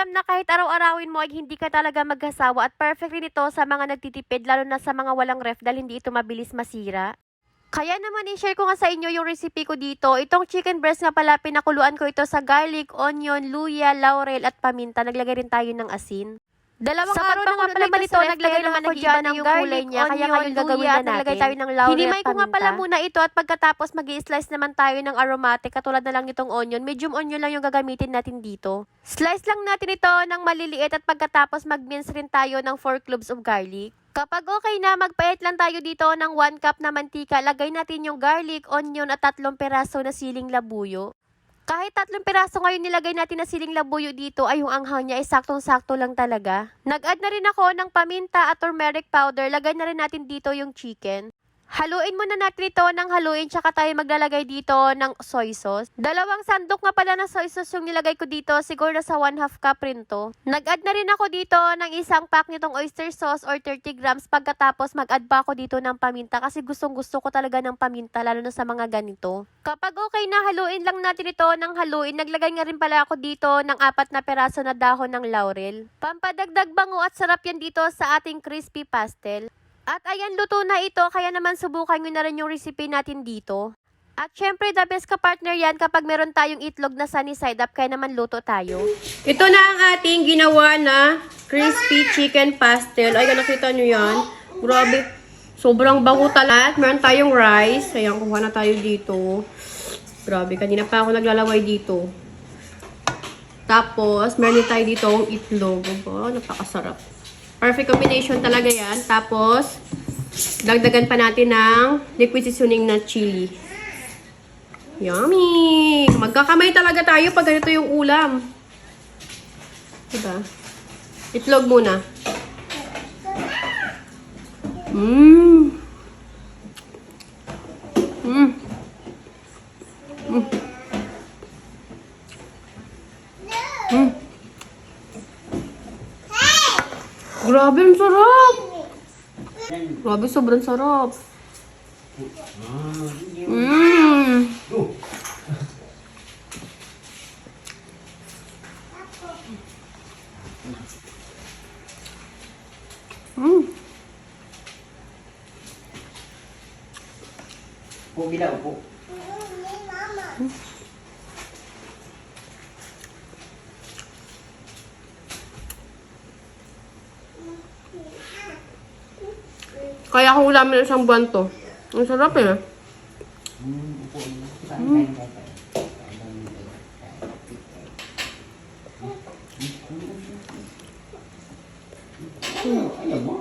ulam na kahit araw-arawin mo ay hindi ka talaga maghasawa at perfect rin ito sa mga nagtitipid lalo na sa mga walang ref dahil hindi ito mabilis masira. Kaya naman i-share ko nga sa inyo yung recipe ko dito. Itong chicken breast nga pala, pinakuluan ko ito sa garlic, onion, luya, laurel at paminta. Naglagay rin tayo ng asin. Dalawang araw na nga pala naman ito, naglagay naman ako dyan ng kulay niya, kaya ngayon gagawin na natin. Naglagay tayo ng laurel, hinimay ko nga pala muna ito at pagkatapos mag-i-slice naman tayo ng aromatic, katulad na lang nitong onion. Medium onion lang yung gagamitin natin dito. Slice lang natin ito ng maliliit at pagkatapos mag-mince rin tayo ng 4 cloves of garlic. Kapag okay na, magpait lang tayo dito ng 1 cup na mantika. Lagay natin yung garlic, onion at 3 peraso na siling labuyo. Kahit 3 piraso ngayon nilagay natin na siling labuyo dito ay yung anghang niya ay saktong-sakto lang talaga. Nag-add na rin ako ng paminta at turmeric powder. Lagay na rin natin dito yung chicken. Haluin muna natin ito ng haluin tsaka tayo maglalagay dito ng soy sauce. 2 sandok nga pala na soy sauce yung nilagay ko dito. Siguro na sa 1/2 cup rin to. Nag-add na rin ako dito ng 1 pack nitong oyster sauce or 30 grams. Pagkatapos mag-add pa ako dito ng paminta kasi gustong-gusto ko talaga ng paminta lalo na sa mga ganito. Kapag okay na, haluin lang natin ito ng haluin. Naglagay nga rin pala ako dito ng 4 na peraso na dahon ng laurel. Pampadagdag bango at sarap yan dito sa ating crispy pastel. At ayan, luto na ito, kaya naman subukan nyo na rin yung recipe natin dito. At syempre, the best ka-partner yan kapag meron tayong itlog na sunny side up, kaya naman luto tayo. Ito na ang ating ginawa na crispy chicken pastel. Ay, nakita nyo yan? Grabe, sobrang bango talaga. Meron tayong rice. Ayan, kuha na tayo dito. Grabe, kanina pa ako naglalaway dito. Tapos, meron tayo dito ang itlog. Oh, napakasarap. Perfect combination talaga yan. Tapos, dagdagan pa natin ng liquid seasoning na chili. Yummy! Magkakamay talaga tayo pag ganito yung ulam. Diba? Itlog muna. Mmm. Mmm. Mmm. Mmm. Grabe, ang sarap! Grabe, sobrang sarap. Mmm! Mmm! Upo, Bila, upo. Kaya kung ulamin ng isang buwan to. Ang sarap eh. Upo. Kain. Alam mo,